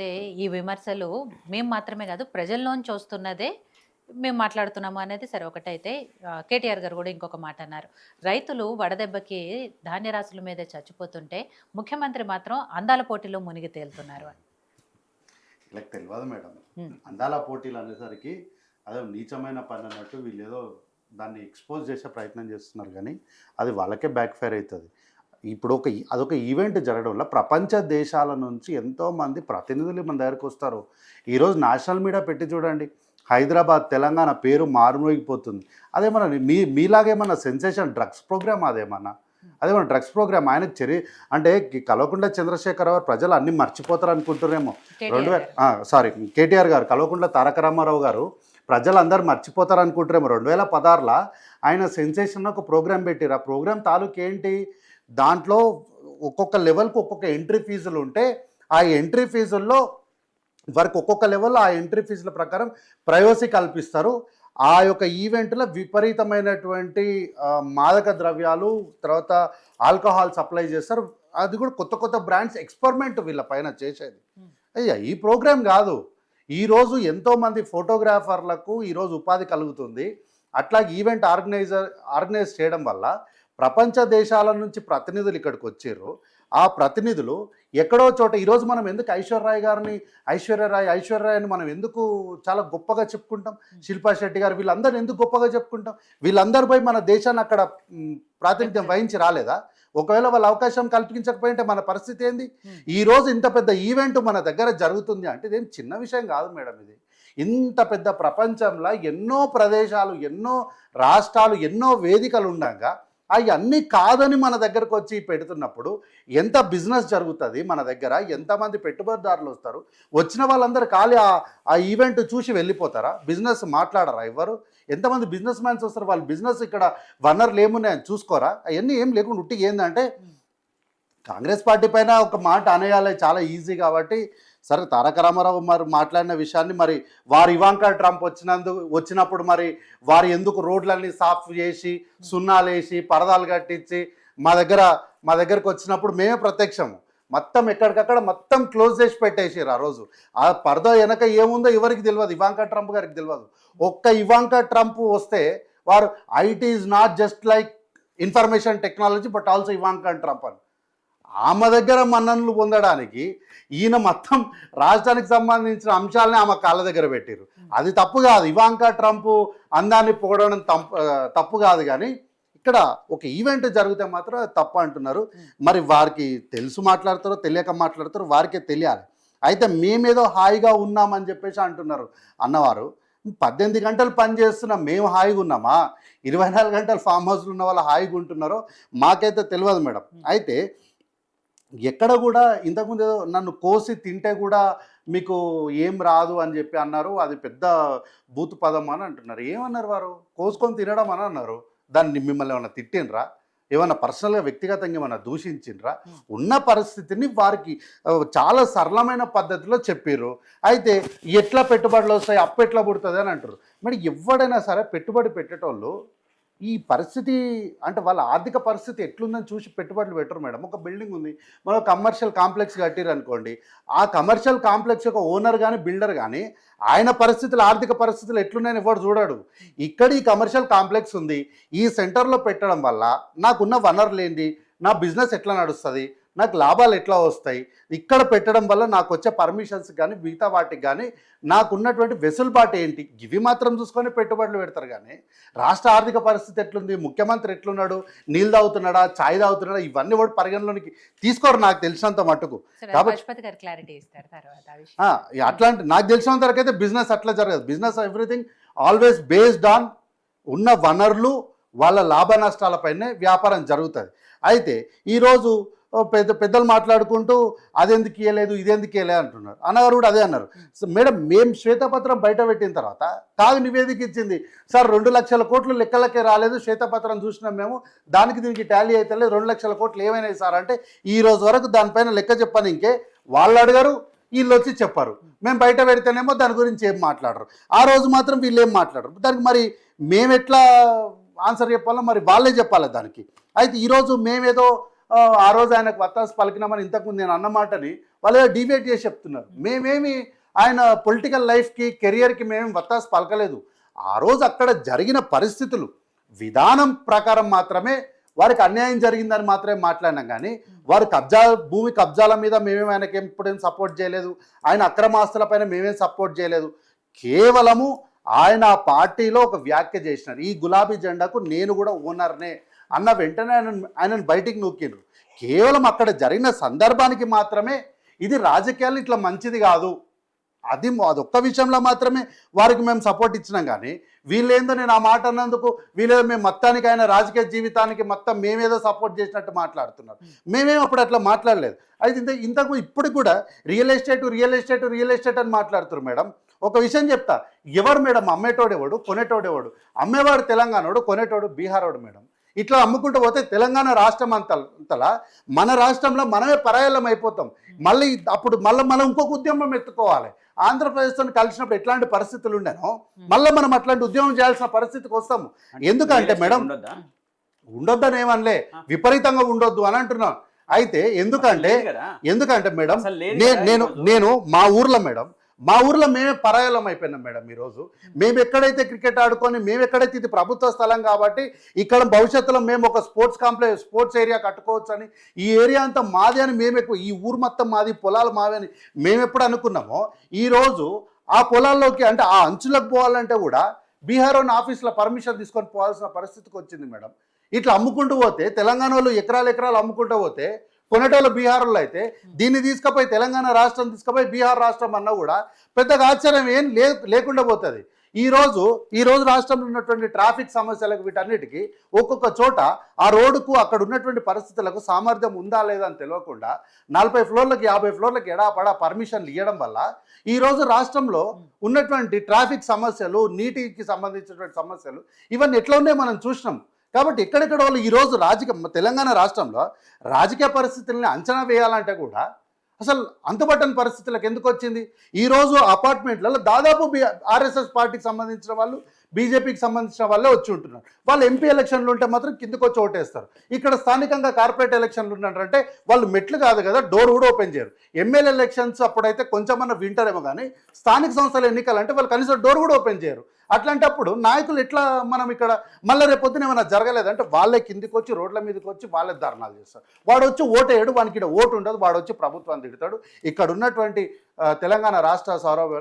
అయితే ఈ విమర్శలు మేము మాత్రమే కాదు ప్రజల్లోంచి వస్తున్నదే మేము మాట్లాడుతున్నాము అనేది సరే ఒకటైతే కేటీఆర్ గారు కూడా ఇంకొక మాట అన్నారు. రైతులు వడదెబ్బకి ధాన్యరాశుల మీదే చచ్చిపోతుంటే ముఖ్యమంత్రి మాత్రం అందాల పోటీలో మునిగి తేలుతున్నారు అని. వీళ్ళకి తెలియదు మేడం. హ్మ్. అందాల పోటీలు అనేసరికి అదో నీచమైన పని అన్నట్టు వీళ్ళేదో దాన్ని ఎక్స్పోజ్ చేసే ప్రయత్నం చేస్తున్నారు కానీ అది వాళ్ళకే బ్యాక్ ఫైర్ అవుతుంది. ఇప్పుడు అదొక ఈవెంట్ జరగడం వల్ల ప్రపంచ దేశాల నుంచి ఎంతోమంది ప్రతినిధులు మన దగ్గరకు వస్తారు. ఈరోజు నేషనల్ మీడియా పెట్టి చూడండి, హైదరాబాద్ తెలంగాణ పేరు మారుమోగిపోతుంది. అదేమన్నా మీలాగేమన్నా సెన్సేషన్ డ్రగ్స్ ప్రోగ్రామ్ అదేమన్నా డ్రగ్స్ ప్రోగ్రామ్ ఆయనకు అంటే కల్వకుంట్ల చంద్రశేఖరరావు ప్రజలు అన్నీ మర్చిపోతారు అనుకుంటున్నారేమో. కేటీఆర్ గారు కల్వకుంట్ల తారక రామారావు గారు ప్రజలందరూ మర్చిపోతారు అనుకుంటారేమో. 2016లో ఆయన సెన్సేషన్ ఒక ప్రోగ్రామ్ పెట్టారు. ఆ ప్రోగ్రామ్ తాలూకు ఏంటి, దాంట్లో ఒక్కొక్క లెవెల్కి ఒక్కొక్క ఎంట్రీ ఫీజులు ఉంటే ఆ ఎంట్రీ ఫీజుల్లో వారికి ఒక్కొక్క లెవెల్లో ఆ ఎంట్రీ ఫీజుల ప్రకారం ప్రైవసీ కల్పిస్తారు. ఆ యొక్క ఈవెంట్లో విపరీతమైనటువంటి మాదక ద్రవ్యాలు తర్వాత ఆల్కహాల్ సప్లై చేస్తారు. అది కూడా కొత్త కొత్త బ్రాండ్స్ ఎక్స్పెరిమెంట్ వీళ్ళ పైన చేసేది. అయ్యా ఈ ప్రోగ్రామ్ కాదు. ఈరోజు ఎంతోమంది ఫోటోగ్రాఫర్లకు ఈరోజు ఉపాధి కలుగుతుంది. అట్లా ఈవెంట్ ఆర్గనైజ్ చేయడం వల్ల ప్రపంచ దేశాల నుంచి ప్రతినిధులు ఇక్కడికి వచ్చారు. ఆ ప్రతినిధులు ఎక్కడో చోట ఈరోజు మనం ఎందుకు ఐశ్వర్యరాయ్ మనం ఎందుకు చాలా గొప్పగా చెప్పుకుంటాం, శిల్పా శెట్టి గారు వీళ్ళందరూ ఎందుకు గొప్పగా చెప్పుకుంటాం. వీళ్ళందరూ పోయి మన దేశాన్ని అక్కడ ప్రాతినిధ్యం వహించి రాలేదా? ఒకవేళ వాళ్ళు అవకాశం కల్పించకపోయింటే మన పరిస్థితి ఏంది? ఈరోజు ఇంత పెద్ద ఈవెంట్ మన దగ్గర జరుగుతుంది అంటే ఇదేం చిన్న విషయం కాదు మేడం. ఇది ఇంత పెద్ద ప్రపంచంలో ఎన్నో ప్రదేశాలు, ఎన్నో రాష్ట్రాలు, ఎన్నో వేదికలు ఉండగా అవన్నీ కాదని మన దగ్గరకు వచ్చి పెడుతున్నప్పుడు ఎంత బిజినెస్ జరుగుతుంది మన దగ్గర, ఎంతమంది పెట్టుబడిదారులు వస్తారు, వచ్చిన వాళ్ళందరూ ఖాళీ ఆ ఈవెంట్ చూసి వెళ్ళిపోతారా? బిజినెస్ మాట్లాడరా ఎవరు? ఎంతమంది బిజినెస్ మ్యాన్స్ వస్తారు, వాళ్ళ బిజినెస్ ఇక్కడ వనరులు ఏమున్నాయని చూసుకోరా? అవన్నీ ఏం లేకుండా ఉట్టిగా ఏంటంటే కాంగ్రెస్ పార్టీ పైన ఒక మాట అనేయాలి చాలా ఈజీ కాబట్టి సరే తారక రామారావు మరి మాట్లాడిన విషయాన్ని మరి వారు ఇవాంకా ట్రంప్ వచ్చినప్పుడు మరి వారు ఎందుకు రోడ్లన్నీ సాఫ్ చేసి సున్నాలు వేసి పరదాలు కట్టించి మా దగ్గరకు వచ్చినప్పుడు మేమే ప్రత్యక్షము మొత్తం ఎక్కడికక్కడ మొత్తం క్లోజ్ చేసి పెట్టేసారు. ఆ రోజు ఆ పరద వెనక ఏముందో ఎవరికి తెలియదు, ఇవాంకా ట్రంప్ గారికి తెలియదు. ఒక్క ఇవాంకా ట్రంప్ వస్తే వారు IT is not just like information technology but also Ivanka Trump అని ఆమె దగ్గర మన్ననలు పొందడానికి ఈయన మొత్తం రాష్ట్రానికి సంబంధించిన అంశాలని ఆమె కాళ్ళ దగ్గర పెట్టారు. అది తప్పు కాదు, ఇవాంకా ట్రంప్ అందాన్ని పొగడడం తప్పు కాదు. కానీ ఇక్కడ ఒక ఈవెంట్ జరిగితే మాత్రం తప్పు అంటున్నారు. మరి వారికి తెలుసు మాట్లాడతారో తెలియక మాట్లాడతారో వారికే తెలియాలి. అయితే మేమేదో హాయిగా ఉన్నామని చెప్పేసి అంటున్నారు అన్నవారు. 18 గంటలు పని చేస్తున్నాం, మేము హాయిగా ఉన్నామా? 24 గంటలు ఫామ్ హౌస్లో ఉన్న వాళ్ళు హాయిగా ఉంటున్నారో మాకైతే తెలియదు మేడం. అయితే ఎక్కడ కూడా ఇంతకుముందు ఏదో నన్ను కోసి తింటే కూడా మీకు ఏం రాదు అని చెప్పి అన్నారు. అది పెద్ద బూతు పదం అని అంటున్నారు. ఏమన్నారు వారు? కోసుకొని తినడం అని అన్నారు. దాన్ని మిమ్మల్ని ఏమన్నా తిట్టినరా? ఏమన్నా పర్సనల్గా వ్యక్తిగతంగా ఏమన్నా దూషించినరా? ఉన్న పరిస్థితిని వారికి చాలా సరళమైన పద్ధతిలో చెప్పారు. అయితే ఎట్లా పెట్టుబడులు వస్తాయి, అప్పు ఎట్లా పుడుతుంది అని అంటారు. మరి ఎవడైనా సరే పెట్టుబడి పెట్టేటోళ్ళు ఈ పరిస్థితి అంటే వాళ్ళ ఆర్థిక పరిస్థితి ఎట్లుందని చూసి పెట్టుబడులు పెట్టరు మేడం. ఒక బిల్డింగ్ ఉంది, మనం కమర్షియల్ కాంప్లెక్స్ కట్టిరు అనుకోండి, ఆ కమర్షియల్ కాంప్లెక్స్ యొక్క ఓనర్ కానీ బిల్డర్ కానీ ఆయన పరిస్థితులు ఆర్థిక పరిస్థితులు ఎట్లున్నాయని ఎవరు చూడాడు. ఇక్కడ ఈ కమర్షియల్ కాంప్లెక్స్ ఉంది, ఈ సెంటర్లో పెట్టడం వల్ల నాకున్న వనరులు ఏంటి, నా బిజినెస్ ఎట్లా నడుస్తుంది, నాకు లాభాలు ఎట్లా వస్తాయి, ఇక్కడ పెట్టడం వల్ల నాకు వచ్చే పర్మిషన్స్ కానీ మిగతా వాటికి కానీ నాకున్నటువంటి వెసులుబాటు ఏంటి, ఇవి మాత్రం చూసుకొని పెట్టుబడులు పెడతారు. కానీ రాష్ట్ర ఆర్థిక పరిస్థితి ఎట్లుంది, ముఖ్యమంత్రి ఎట్లున్నాడు, నీళ్ళు తాగుతున్నాడా, ఛాయ్ తాగుతున్నాడా, ఇవన్నీ కూడా పరిగణలోనికి తీసుకోరు నాకు తెలిసినంత మట్టుకు. కాబట్టి అట్లాంటి నాకు తెలిసినంత వరకు అయితే బిజినెస్ అట్లా జరగదు. Business everything always based on ఉన్న వనరులు వాళ్ళ లాభ నష్టాలపైనే వ్యాపారం జరుగుతుంది. అయితే ఈరోజు పెద్దలు మాట్లాడుకుంటూ అదెందుకు ఇవ్వలేదు ఇదెందుకు ఇవ్వలేదు అంటున్నారు. అన్నగారు కూడా అదే అన్నారు. మేడం మేము శ్వేతపత్రం బయట పెట్టిన తర్వాత కాగు నివేదిక ఇచ్చింది, సార్ 2 లక్షల కోట్లు లెక్కలకే రాలేదు, శ్వేతపత్రం చూసినాం మేము, దానికి దీనికి టాలీ అయితే 2 లక్షల కోట్లు ఏమైనాయి సార్ అంటే ఈ రోజు వరకు దానిపైన లెక్క చెప్పాను. ఇంకే వాళ్ళు అడిగారు, వీళ్ళు వచ్చి చెప్పారు. మేము బయట పెడితేనేమో దాని గురించి ఏం మాట్లాడరు, ఆ రోజు మాత్రం వీళ్ళు ఏం మాట్లాడరు. దానికి మరి మేము ఎట్లా ఆన్సర్ చెప్పాలో మరి వాళ్ళే చెప్పాలి దానికి. అయితే ఈరోజు మేమేదో ఆ రోజు ఆయనకు వత్తాసు పలికినామని ఇంతకుముందు నేను అన్నమాటని వాళ్ళు డిబేట్ చేసి చెప్తున్నారు. మేమేమి ఆయన పొలిటికల్ లైఫ్కి కెరియర్కి మేమేమి వత్తాసు పలకలేదు. ఆ రోజు అక్కడ జరిగిన పరిస్థితులు విధానం ప్రకారం మాత్రమే వారికి అన్యాయం జరిగిందని మాత్రమే మాట్లాడినాం. కానీ వారి భూమి కబ్జాల మీద మేమేం ఆయనకి ఎప్పుడేం సపోర్ట్ చేయలేదు, ఆయన అక్రమాస్తులపైన మేమేం సపోర్ట్ చేయలేదు. కేవలము ఆయన ఆ పార్టీలో ఒక వ్యాఖ్య చేసినారు, ఈ గులాబీ జెండాకు నేను కూడా ఓనర్నే అన్న వెంటనే ఆయనను బయటికి నూకిండ్రు. కేవలం అక్కడ జరిగిన సందర్భానికి మాత్రమే ఇది రాజకీయాలు ఇట్లా మంచిది కాదు, అదొక్క విషయంలో మాత్రమే వారికి మేము సపోర్ట్ ఇచ్చినాం. కానీ వీళ్ళేందో నేను ఆ మాట అన్నందుకు వీళ్ళేదో మేము మొత్తానికి ఆయన రాజకీయ జీవితానికి మొత్తం మేమేదో సపోర్ట్ చేసినట్టు మాట్లాడుతున్నారు. మేమేం అప్పుడు అట్లా మాట్లాడలేదు. అయితే ఇంతకు ఇప్పుడు కూడా రియల్ ఎస్టేట్ అని మాట్లాడుతున్నారు. మేడం ఒక విషయం చెప్తా, ఎవరు మేడం అమ్మేటోడెవడు కొనేటోడెవడు? అమ్మేవాడు తెలంగాణోడు, కొనేటోడు బీహారోడు. మేడం ఇట్లా అమ్ముకుంటూ పోతే తెలంగాణ రాష్ట్రం అంతలా మన రాష్ట్రంలో మనమే పరాయలం అయిపోతాం. అప్పుడు మనం ఇంకొక ఉద్యమం ఎత్తుకోవాలి. ఆంధ్రప్రదేశ్తో కలిసినప్పుడు ఎట్లాంటి పరిస్థితులు ఉండేనో మళ్ళీ మనం అట్లాంటి ఉద్యమం చేయాల్సిన పరిస్థితికి వస్తాము. ఎందుకంటే మేడం ఉండొద్దని ఏమనలే, విపరీతంగా ఉండొద్దు అని అంటున్నాను. అయితే ఎందుకంటే మేడం నేను మా ఊర్లో మేమే పరాయలం అయిపోయినాం మేడం. ఈరోజు మేము ఎక్కడైతే క్రికెట్ ఆడుకొని మేము ఎక్కడైతే ఇది ప్రభుత్వ స్థలం కాబట్టి ఇక్కడ భవిష్యత్తులో మేము ఒక స్పోర్ట్స్ ఏరియా కట్టుకోవచ్చు అని, ఈ ఏరియా అంతా మాది అని ఈ ఊరు మొత్తం మాది, పొలాలు మావి అని మేము ఎప్పుడు అనుకున్నామో, ఈరోజు ఆ పొలాల్లోకి అంటే ఆ అంచులకు పోవాలంటే కూడా బీహారోని ఆఫీసులో పర్మిషన్ తీసుకొని పోవాల్సిన పరిస్థితికి వచ్చింది మేడం. ఇట్లా అమ్ముకుంటూ పోతే తెలంగాణ వాళ్ళు ఎకరాలు అమ్ముకుంటూ పోతే కొనేటోళ్ళు బీహార్లో అయితే దీన్ని తీసుకుపోయి తెలంగాణ రాష్ట్రం తీసుకుపోయి బీహార్ రాష్ట్రం అన్నా కూడా పెద్దగా ఆశ్చర్యం ఏం లేకుండా పోతుంది. ఈరోజు రాష్ట్రంలో ఉన్నటువంటి ట్రాఫిక్ సమస్యలకు వీటన్నిటికీ ఒక్కొక్క చోట ఆ రోడ్డుకు అక్కడ ఉన్నటువంటి పరిస్థితులకు సామర్థ్యం ఉందా లేదా అని తెలియకుండా 40 ఫ్లోర్లకి 50 ఫ్లోర్లకి ఎడాపడా పర్మిషన్లు ఇవ్వడం వల్ల ఈరోజు రాష్ట్రంలో ఉన్నటువంటి ట్రాఫిక్ సమస్యలు, నీటికి సంబంధించినటువంటి సమస్యలు ఇవన్నీ ఎట్లా ఉన్నాయో మనం చూసినాం. కాబట్టి ఎక్కడెక్కడ వాళ్ళు ఈరోజు తెలంగాణ రాష్ట్రంలో రాజకీయ పరిస్థితుల్ని అంచనా వేయాలంటే కూడా అసలు అంతుబట్టని పరిస్థితులకు ఎందుకు వచ్చింది? ఈరోజు అపార్ట్మెంట్లలో దాదాపు ఆర్ఎస్ఎస్ పార్టీకి సంబంధించిన వాళ్ళు, బీజేపీకి సంబంధించిన వాళ్ళే వచ్చి ఉంటున్నారు. వాళ్ళు ఎంపీ ఎలక్షన్లు ఉంటే మాత్రం కిందకు వచ్చి ఓటేస్తారు. ఇక్కడ స్థానికంగా కార్పొరేట్ ఎలక్షన్లు ఉన్నారంటే వాళ్ళు మెట్లు కాదు కదా, డోర్ కూడా ఓపెన్ చేయరు. ఎమ్మెల్యే ఎలక్షన్స్ అప్పుడైతే కొంచెమన్నా వింటారేమో, కానీ స్థానిక సంస్థల ఎన్నికలు అంటే వాళ్ళు కనీసం డోర్ కూడా ఓపెన్ చేయరు. అట్లాంటప్పుడు నాయకులు ఎట్లా మనం ఇక్కడ మళ్ళీ రేపొద్దున ఏమైనా జరగలేదంటే వాళ్ళే కిందికి వచ్చి రోడ్ల మీదకి వచ్చి వాళ్ళే ధర్నాలు చేస్తారు. వాడు వచ్చి ఓటేయడు, వానికి ఇక్కడ ఓటు ఉండదు, వాడు వచ్చి ప్రభుత్వాన్ని తిడతాడు. ఇక్కడ ఉన్నటువంటి తెలంగాణ రాష్ట్ర సౌరభ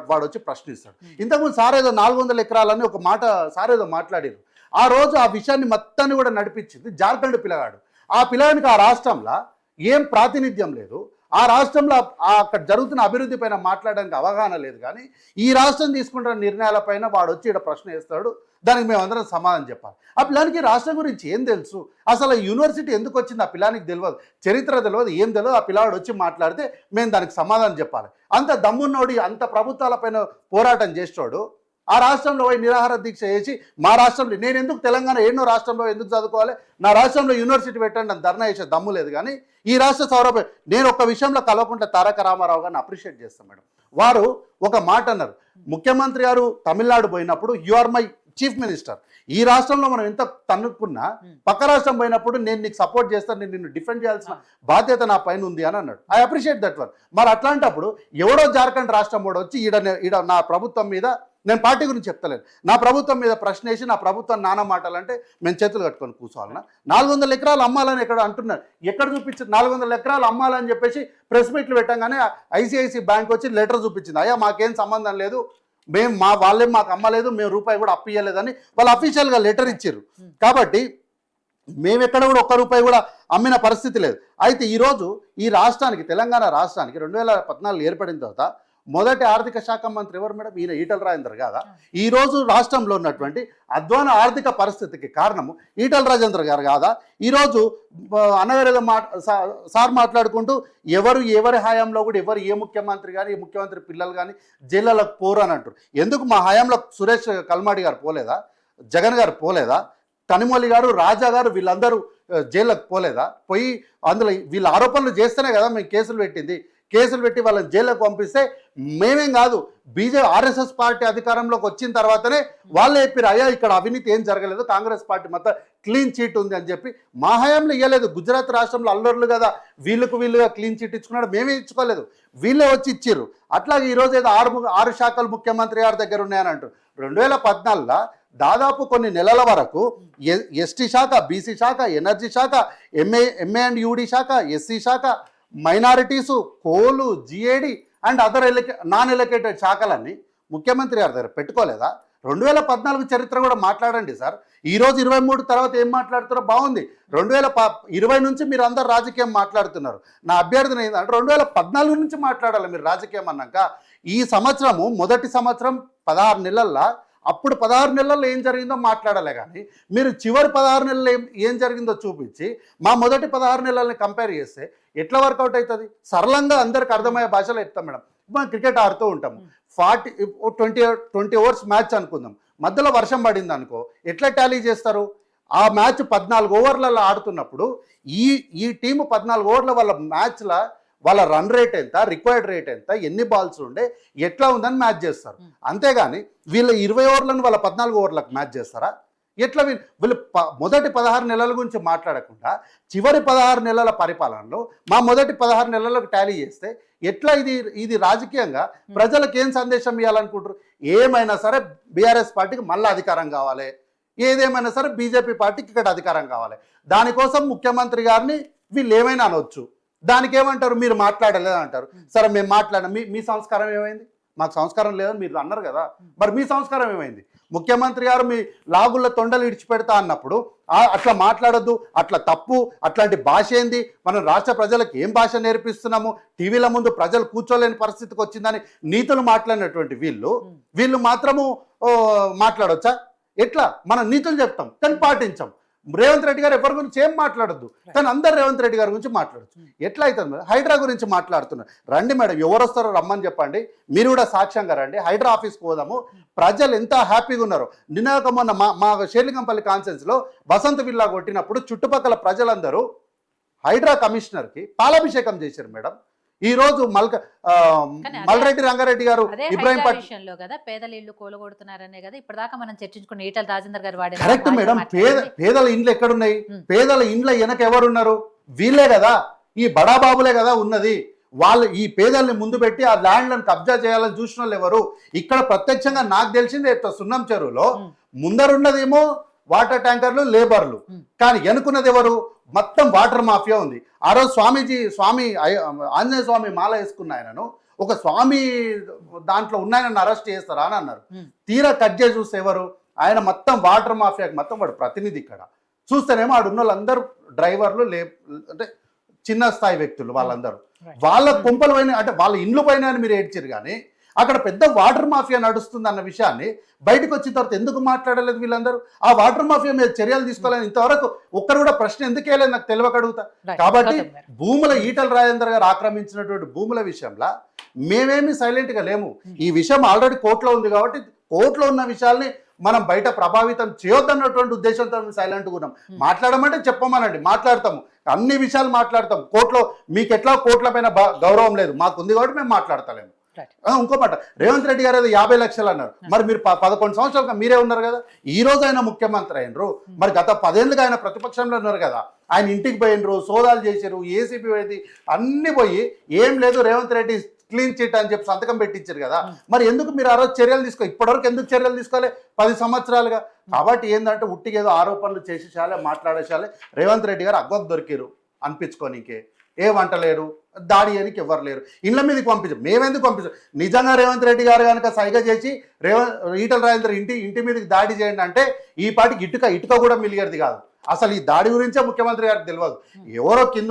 వాడు వచ్చి ప్రశ్నిస్తాడు. ఇంతకుముందు సారేదో 400 ఎకరాలని ఒక మాట సారేదో మాట్లాడారు. ఆ రోజు ఆ విషయాన్ని మొత్తాన్ని కూడా నడిపించింది జార్ఖండ్ పిల్లగాడు. ఆ పిల్లగానికి ఆ రాష్ట్రంలో ఏం ప్రాతినిధ్యం లేదు, ఆ రాష్ట్రంలో అక్కడ జరుగుతున్న అభివృద్ధి పైన మాట్లాడడానికి అవగాహన లేదు. కానీ ఈ రాష్ట్రం తీసుకుంటున్న నిర్ణయాలపైన వాడు వచ్చి ఇక్కడ ప్రశ్న వేస్తాడు, దానికి మేమందరం సమాధానం చెప్పాలి. ఆ పిల్లానికి రాష్ట్రం గురించి ఏం తెలుసు? అసలు యూనివర్సిటీ ఎందుకు వచ్చింది ఆ పిల్లానికి తెలియదు, చరిత్ర తెలియదు, ఏం తెలియదు. ఆ పిల్లాడు వచ్చి మాట్లాడితే మేము దానికి సమాధానం చెప్పాలి. అంత దమ్మున్నోడి, అంత ప్రభుత్వాలపైన పోరాటం చేసేవాడు ఆ రాష్ట్రంలో పోయి నిరాహార దీక్ష చేసి మా రాష్ట్రంలో నేను ఎందుకు తెలంగాణ ఎన్నో రాష్ట్రంలో ఎందుకు చదువుకోవాలి, నా రాష్ట్రంలో యూనివర్సిటీ పెట్టండి అని ధర్నా చేసే దమ్ము లేదు. కానీ ఈ రాష్ట్ర సౌరభ నేను ఒక విషయంలో కలవకుండా తారక రామారావు గారిని అప్రిషియేట్ చేస్తాను మేడం. వారు ఒక మాట అన్నారు, ముఖ్యమంత్రి గారు తమిళనాడు పోయినప్పుడు you are my chief minister, ఈ రాష్ట్రంలో మనం ఎంత తన్నుకున్నా పక్క రాష్ట్రం పోయినప్పుడు నేను నీకు సపోర్ట్ చేస్తాను, నేను నిన్ను డిఫెండ్ చేయాల్సిన బాధ్యత నా పైన ఉంది అని అన్నాడు. I appreciate that one. మరి అట్లాంటప్పుడు ఎవడో జార్ఖండ్ రాష్ట్రం వాడు వచ్చి ఈడ నా ప్రభుత్వం మీద, నేను పార్టీ గురించి చెప్తలేను, నా ప్రభుత్వం మీద ప్రశ్న వేసి నా ప్రభుత్వం నానా మాటలంటే మేము చేతులు కట్టుకొని కూర్చోవాలన్నా? 400 ఎకరాలు అమ్మాలని ఎక్కడ అంటున్నారు, ఎక్కడ చూపించారు? 400 ఎకరాలు అమ్మాలని చెప్పేసి ప్రెస్ మీట్లు పెట్టంగానే ఐసిఐసి బ్యాంక్ వచ్చి లెటర్ చూపించింది, అయ్యా మాకేం సంబంధం లేదు, వాళ్ళేం మాకు అమ్మలేదు, మేము రూపాయి కూడా అప్పు ఇవ్వలేదని వాళ్ళు అఫీషియల్గా లెటర్ ఇచ్చారు. కాబట్టి మేము ఎక్కడ కూడా ఒక్క రూపాయి కూడా అమ్మిన పరిస్థితి లేదు. అయితే ఈరోజు ఈ రాష్ట్రానికి, తెలంగాణ రాష్ట్రానికి 2014 ఏర్పడిన తర్వాత మొదటి ఆర్థిక శాఖ మంత్రి ఎవరు మేడం? ఈయన ఈటల రాజేందర్ కాదా? ఈరోజు రాష్ట్రంలో ఉన్నటువంటి అధ్వాన ఆర్థిక పరిస్థితికి కారణము ఈటల రాజేందర్ గారు కాదా? ఈరోజు అన్నగారు సార్ మాట్లాడుకుంటూ ఎవరి హయాంలో కూడా ఎవరు ఏ ముఖ్యమంత్రి కానీ, ఏ ముఖ్యమంత్రి పిల్లలు కానీ జైళ్ళకు పోరు అని అంటారు. ఎందుకు మా హయాంలో సురేష్ కల్మాడి గారు పోలేదా? జగన్ గారు పోలేదా? కనిమొళి గారు, రాజా గారు వీళ్ళందరూ జైళ్ళకు పోలేదా? పోయి అందులో వీళ్ళ ఆరోపణలు చేస్తేనే కదా మేము కేసులు పెట్టి వాళ్ళని జైలుకు పంపిస్తే మేమేం కాదు, బీజేపీ ఆర్ఎస్ఎస్ పార్టీ అధికారంలోకి వచ్చిన తర్వాతనే వాళ్ళే చెప్పారు, అయ్యా ఇక్కడ అవినీతి ఏం జరగలేదు, కాంగ్రెస్ పార్టీ మొత్తం క్లీన్ చీట్ ఉంది అని చెప్పి. మా హయాంలో ఇవ్వలేదు. గుజరాత్ రాష్ట్రంలో అల్లర్లు కదా, వీళ్ళుగా క్లీన్ చీట్ ఇచ్చుకున్నాడు, మేమే ఇచ్చుకోలేదు, వీళ్ళే వచ్చి ఇచ్చిర్రు. అట్లాగే ఈరోజు ఏదో 6 శాఖలు ముఖ్యమంత్రి గారి దగ్గర ఉన్నాయని అంటారు. 2014లో దాదాపు కొన్ని నెలల వరకు ఎస్టీ శాఖ, బీసీ శాఖ, ఎనర్జీ శాఖ, ఎంఏ అండ్ యూడి శాఖ, ఎస్సీ శాఖ, మైనారిటీసు, కోలు, GAD and other non allocated శాఖలన్నీ ముఖ్యమంత్రి గారి దగ్గర పెట్టుకోలేదా? 2014 చరిత్ర కూడా మాట్లాడండి సార్. ఈరోజు 23 తర్వాత ఏం మాట్లాడుతారో బాగుంది. 2020 నుంచి మీరు అందరు రాజకీయం మాట్లాడుతున్నారు. నా అభ్యర్థన ఏంటంటే 2014 నుంచి మాట్లాడాలి మీరు రాజకీయం అన్నాక. ఈ సంవత్సరము మొదటి సంవత్సరం 16 నెలల్లో, అప్పుడు 16 నెలల్లో ఏం జరిగిందో మాట్లాడాలి. కానీ మీరు చివరి 16 నెలలు ఏం జరిగిందో చూపించి మా మొదటి 16 నెలల్ని కంపేర్ చేస్తే ఎట్లా వర్కౌట్ అవుతుంది? సరళంగా అందరికి అర్థమయ్యే భాషలో చెప్తాం మేడం. మనం క్రికెట్ ఆడుతూ ఉంటాము, 20 ఓవర్స్ మ్యాచ్ అనుకుందాం, మధ్యలో వర్షం పడింది అనుకో, ఎట్లా టాలీ చేస్తారు? ఆ మ్యాచ్ 14 ఓవర్లలో ఆడుతున్నప్పుడు ఈ టీము 14 ఓవర్ల వాళ్ళ మ్యాచ్ల వాళ్ళ రన్ రేట్ ఎంత, రిక్వైర్డ్ రేట్ ఎంత, ఎన్ని బాల్స్ ఉండే, ఎట్లా ఉందని మ్యాచ్ చేస్తారు. అంతేగాని వీళ్ళ 20 ఓవర్లను వాళ్ళ 14 ఓవర్లకు మ్యాచ్ చేస్తారా? ఎట్లా వీళ్ళు మొదటి 16 నెలల గురించి మాట్లాడకుండా చివరి 16 నెలల పరిపాలనలో మా మొదటి 16 నెలలకు టాలీ చేస్తే ఎట్లా ఇది రాజకీయంగా ప్రజలకు ఏం సందేశం ఇవ్వాలనుకుంటారు? ఏమైనా సరే బీఆర్ఎస్ పార్టీకి మళ్ళీ అధికారం కావాలి, ఏదేమైనా సరే బీజేపీ పార్టీకి ఇక్కడ అధికారం కావాలి. దానికోసం ముఖ్యమంత్రి గారిని వీళ్ళు ఏమైనా అనొచ్చు. దానికి ఏమంటారు? మీరు మాట్లాడలేదు అంటారు. సరే మేము మాట్లాడాం, మీ సంస్కారం ఏమైంది? మాకు సంస్కారం లేదని మీరు అన్నారు కదా, మరి మీ సంస్కారం ఏమైంది? ముఖ్యమంత్రి గారు మీ లాగుళ్ళ తొండలు ఇడిచిపెడతా అన్నప్పుడు అట్లా మాట్లాడొద్దు, అట్లా తప్పు, అట్లాంటి భాష ఏంది, మనం రాష్ట్ర ప్రజలకు ఏం భాష నేర్పిస్తున్నాము, టీవీల ముందు ప్రజలు కూర్చోలేని పరిస్థితికి వచ్చిందని నీతులు మాట్లాడినటువంటి వీళ్ళు మాత్రము మాట్లాడొచ్చా? ఎట్లా? మనం నీతులు చెప్తాం కానీ పాటించాం. రేవంత్ రెడ్డి గారు ఎవరి గురించి ఏం మాట్లాడొద్దు, కానీ అందరు రేవంత్ రెడ్డి గారి గురించి మాట్లాడచ్చు. ఎట్లా అవుతుంది మేడం? హైడ్రా గురించి మాట్లాడుతున్నారు. రండి మేడం, ఎవరు వస్తారో రమ్మని చెప్పండి, మీరు కూడా సాక్ష్యంగా రండి, హైడ్రా ఆఫీస్కి పోదాము. ప్రజలు ఎంత హ్యాపీగా ఉన్నారు. నిన్న మొన్న మా షేర్లింగంపల్లి కాన్ఫరెన్స్లో వసంత విల్లా కొట్టినప్పుడు చుట్టుపక్కల ప్రజలందరూ హైడ్రా కమిషనర్కి పాలాభిషేకం చేశారు మేడం. ఈ రోజు మల్రెడ్డి రంగారెడ్డి గారు ఇబ్రాహిం విషయంలో కదా పేదల ఇల్లు కూలగొడుతున్నారనే కదా ఇప్పటిదాకా మనం చర్చించుకున్న ఈటల రాజేందర్ గారు వాడే. Correct madam. పేదల ఇండ్లు ఎక్కడున్నాయి? పేదల ఇండ్ల వెనక ఎవరున్నారు? వీళ్ళే కదా, ఈ బడాబాబులే కదా ఉన్నది. వాళ్ళు ఈ పేదల్ని ముందు పెట్టి ఆ ల్యాండ్లను కబ్జా చేయాలని చూసిన వాళ్ళు ఎవరు? ఇక్కడ ప్రత్యక్షంగా నాకు తెలిసింది సున్నం చెరువులో ముందరున్నదేమో వాటర్ ట్యాంకర్లు, లేబర్లు, కానీ వెనుకున్నది ఎవరు? మొత్తం వాటర్ మాఫియా ఉంది. ఆ రోజు స్వామి ఆంజనేయ స్వామి మాల వేసుకున్న ఆయనను ఒక స్వామి దాంట్లో ఉన్నాయని అరెస్ట్ చేస్తారా అని అన్నారు. తీరా కట్ చేసి చూస్తే ఎవరు? ఆయన మొత్తం వాటర్ మాఫియాకి మొత్తం వాడు ప్రతినిధి. ఇక్కడ చూస్తేనేమో ఆడున్న వాళ్ళందరూ డ్రైవర్లు, అంటే చిన్న స్థాయి వ్యక్తులు, వాళ్ళందరూ వాళ్ళ కుంపలు పైన, అంటే వాళ్ళ ఇండ్లు పైన అని మీరు ఏడ్చారు. కానీ అక్కడ పెద్ద వాటర్ మాఫియా నడుస్తుంది అన్న విషయాన్ని బయటకు వచ్చిన తర్వాత ఎందుకు మాట్లాడలేదు వీళ్ళందరూ? ఆ వాటర్ మాఫియా మీద చర్యలు తీసుకోవాలని ఇంతవరకు ఒక్కరు కూడా ప్రశ్న ఎందుకు వేయలేదు నాకు తెలియక అడుగుతా. కాబట్టి ఈటల రాజేందర్ గారు ఆక్రమించినటువంటి భూముల విషయంలో మేమేమి సైలెంట్గా లేము. ఈ విషయం ఆల్రెడీ కోర్టులో ఉంది కాబట్టి కోర్టులో ఉన్న విషయాల్ని మనం బయట ప్రభావితం చేయొద్దన్నటువంటి ఉద్దేశంతో సైలెంట్గా ఉన్నాం. మాట్లాడమంటే చెప్పమనండి, మాట్లాడతాము, అన్ని విషయాలు మాట్లాడతాం. కోర్టులో మీకు ఎట్లా కోర్టుల పైన గౌరవం లేదు, మాకుంది కాబట్టి మేము మాట్లాడతలేము. ఇంకో మాట, రేవంత్ రెడ్డి గారు 50 లక్షలు అన్నారు. మరి మీరు 11 సంవత్సరాలుగా మీరే ఉన్నారు కదా, ఈ రోజు ఆయన ముఖ్యమంత్రి అయినరు. మరి గత 10 ఏళ్ళుగా ఆయన ప్రతిపక్షంలో ఉన్నారు కదా, ఆయన ఇంటికి పోయినరు, సోదాలు చేశారు, ఏసీపీ పోయింది, అన్ని పోయి ఏం లేదు రేవంత్ రెడ్డి క్లీన్ చిట్ అని చెప్పి సంతకం పెట్టించారు కదా. మరి ఎందుకు మీరు ఆ రోజు చర్యలు ఇప్పటివరకు ఎందుకు చర్యలు తీసుకోవాలి 10 సంవత్సరాలుగా? కాబట్టి ఏంటంటే ఉట్టికేదో ఆరోపణలు చేసేసాలే, మాట్లాడేసాలే. రేవంత్ రెడ్డి గారు అగ్గకు దొరికారు అనిపించుకోనికే, ఏ వంటలేరు, దాడి చేయడానికి ఎవరు లేరు, ఇళ్ళ మీదకి పంపించాం. మేమెందుకు పంపించాం? నిజంగా రేవంత్ రెడ్డి గారు కనుక సైగ చేసి ఈటల రాజేందర్ ఇంటి మీదకి దాడి చేయండి అంటే ఈ పాటికి ఇటుక కూడా మిలిగేది కాదు. అసలు ఈ దాడి గురించే ముఖ్యమంత్రి గారికి తెలియదు. ఎవరో కింద